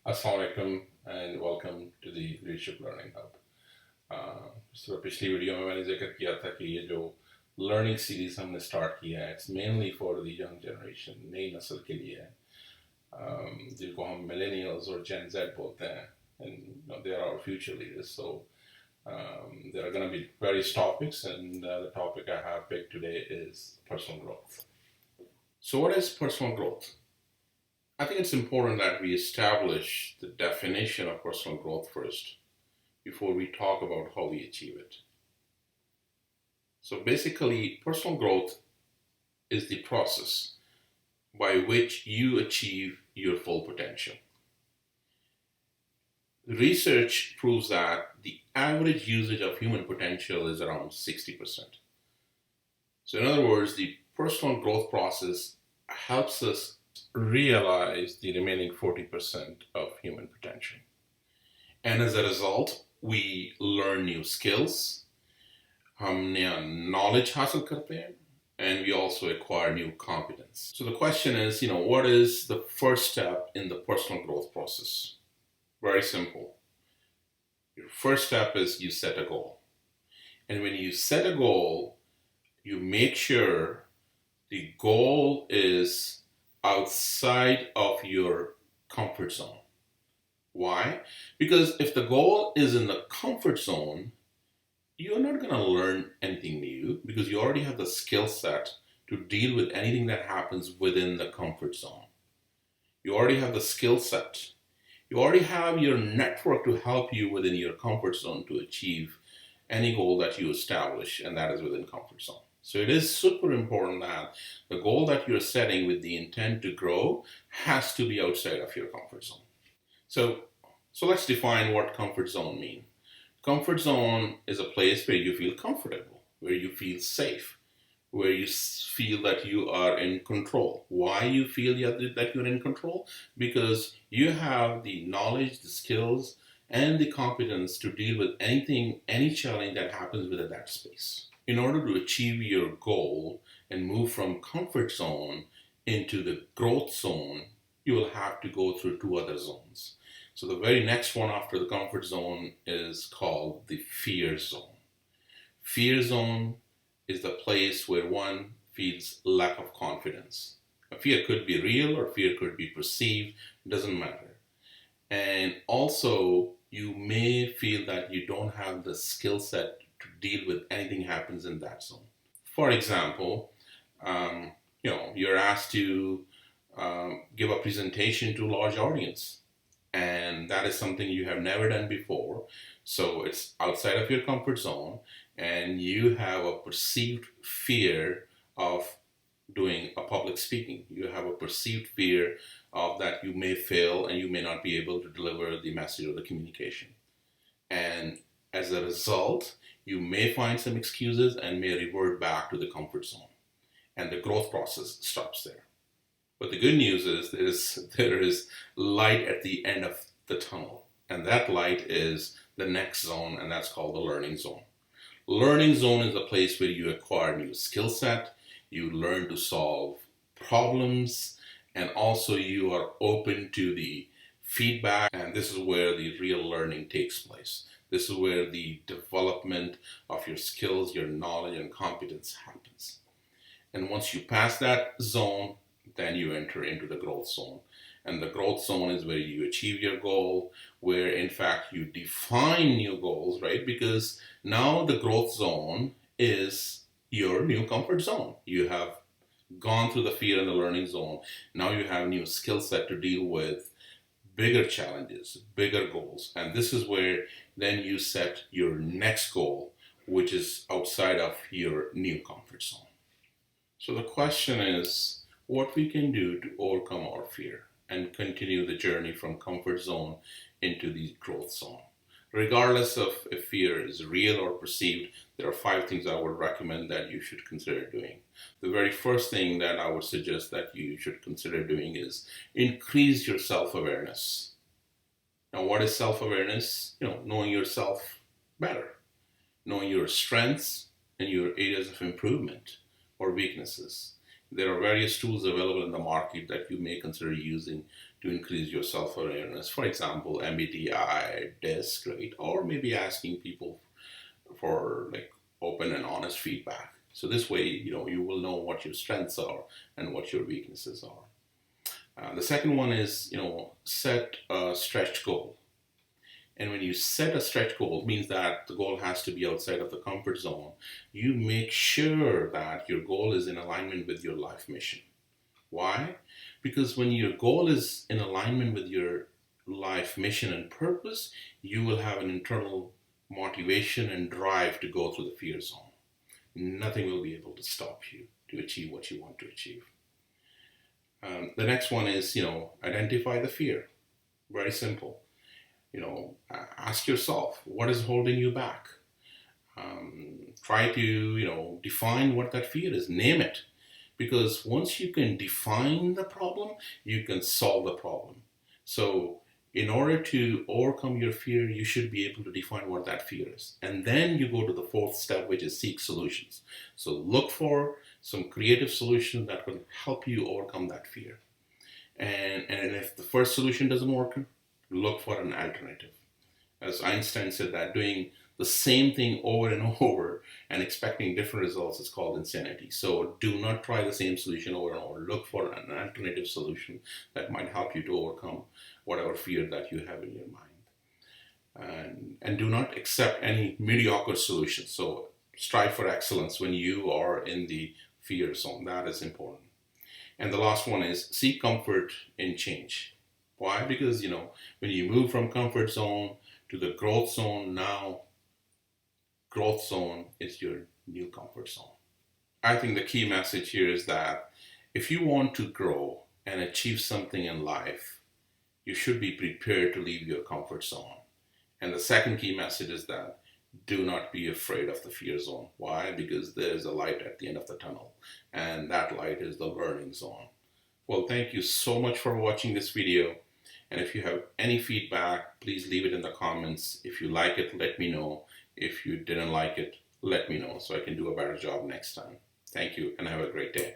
अस्सलाम वालेकुम and welcome to the leadership learning hub. तो पिछली वीडियो में मैंने जिक्र किया था कि ये जो लर्निंग सीरीज हमने स्टार्ट किया है it's mainly for the young generation, नई नस्ल के लिए है, जिनको हम मिलेनियल्स और जेन जेड बोलते हैं and they are our future leaders. So there are going to be various topics, and the topic I have picked today is personal growth. So what is personal growth? I think it's important that we establish the definition of personal growth first before we talk about how we achieve it. So basically, personal growth is the process by which you achieve your full potential. Research proves that the average usage of human potential is around 60%. So, in other words, the personal growth process helps us realize the remaining 40% of human potential. And as a result, we learn new skills, हम नया knowledge हासिल करते हैं, and we also acquire new competence. So the question is, what is the first step in the personal growth process? Very simple. Your first step is you set a goal. And when you set a goal, you make sure the goal is outside of your comfort zone. Why? Because if the goal is in the comfort zone, you're not going to learn anything new because you already have the skill set to deal with anything that happens within the comfort zone. You already have the skill set. You already have your network to help you within your comfort zone to achieve any goal that you establish, and that is within comfort zone. So it is super important that the goal that you're setting with the intent to grow has to be outside of your comfort zone. So let's define what comfort zone means. Comfort zone is a place where you feel comfortable, where you feel safe, where you feel that you are in control. Why you feel that you're in control? Because you have the knowledge, the skills, and the competence to deal with anything, any challenge that happens within that space. In order to achieve your goal and move from comfort zone into the growth zone, you will have to go through two other zones. So the very next one after the comfort zone is called the fear zone. Fear zone is the place where one feels lack of confidence. A fear could be real or fear could be perceived, it doesn't matter. And also, you may feel that you don't have the skill set to deal with anything happens in that zone. For example, you're asked to give a presentation to a large audience, and that is something you have never done before. So it's outside of your comfort zone, and you have a perceived fear of doing a public speaking. You have a perceived fear of that you may fail and you may not be able to deliver the message or the communication. And as a result, you may find some excuses and may revert back to the comfort zone. And the growth process stops there. But the good news is there is light at the end of the tunnel. And that light is the next zone, and that's called the learning zone. Learning zone is a place where you acquire new skill set, you learn to solve problems, and also you are open to the feedback. And this is where the real learning takes place. This is where the development of your skills, your knowledge, and competence happens. And once you pass that zone, then you enter into the growth zone. And the growth zone is where you achieve your goal, where in fact you define new goals, right? Because now the growth zone is your new comfort zone. You have gone through the fear and the learning zone. Now you have new skill set to deal with bigger challenges, bigger goals. And this is where then you set your next goal, which is outside of your new comfort zone. So the question is, what we can do to overcome our fear and continue the journey from comfort zone into the growth zone. Regardless of if fear is real or perceived, there are 5 things I would recommend that you should consider doing. The very first thing that I would suggest that you should consider doing is increase your self-awareness. Now, what is self-awareness? Knowing yourself better, knowing your strengths and your areas of improvement or weaknesses. There are various tools available in the market that you may consider using to increase your self-awareness. For example, MBTI, DISC, right? Or maybe asking people for like open and honest feedback. So this way, you will know what your strengths are and what your weaknesses are. The second one is, set a stretch goal. And when you set a stretch goal, it means that the goal has to be outside of the comfort zone. You make sure that your goal is in alignment with your life mission. Why? Because when your goal is in alignment with your life mission and purpose, you will have an internal motivation and drive to go through the fear zone. Nothing will be able to stop you to achieve what you want to achieve. The next one is, identify the fear. Very simple. Ask yourself, what is holding you back? Try to, define what that fear is. Name it. Because once you can define the problem, you can solve the problem. So in order to overcome your fear, you should be able to define what that fear is. And then you go to the fourth step, which is seek solutions. So look for some creative solutions that will help you overcome that fear. And if the first solution doesn't work, look for an alternative. As Einstein said, that doing the same thing over and over and expecting different results is called insanity. So do not try the same solution over and over. Look for an alternative solution that might help you to overcome whatever fear that you have in your mind. And do not accept any mediocre solutions. So strive for excellence when you are in the fear zone. That is important. And the last one is seek comfort in change. Why? Because, when you move from comfort zone to the growth zone, now growth zone is your new comfort zone. I think the key message here is that if you want to grow and achieve something in life, you should be prepared to leave your comfort zone. And the second key message is that do not be afraid of the fear zone. Why? Because there's a light at the end of the tunnel, and that light is the learning zone. Well, thank you so much for watching this video. And if you have any feedback, please leave it in the comments. If you like it, let me know. If you didn't like it, let me know so I can do a better job next time. Thank you and have a great day.